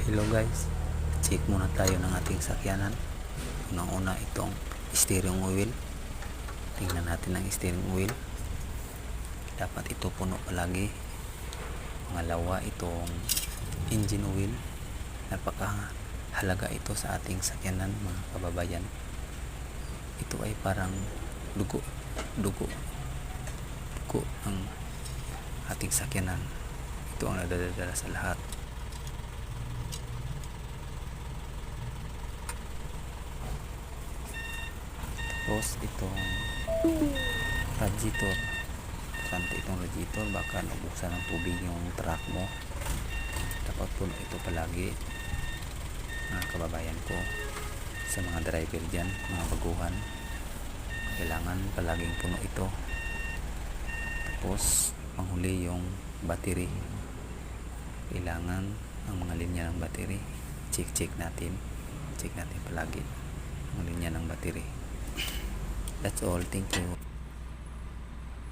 Hello guys, check muna tayo ng ating sakyanan. Unang-una itong steering wheel. Tingnan natin ang steering wheel. Dapat ito puno palagi. Pangalawa, itong engine wheel. Napakahalaga ito sa ating sakyanan mga kababayan. Ito ay parang dugo ang ating sakyanan. Ito ang nadadala sa lahat. Tapos itong radiator, importante itong radiator, baka nabuksan ng tubig yung truck mo. Dapat puno ito palagi mga kababayan ko. Sa mga driver dyan, mga baguhan, kailangan palaging puno ito. Tapos panghuli yung battery, kailangan ang mga linya ng battery check natin palagi ang linya ng battery. That's all. Thank you.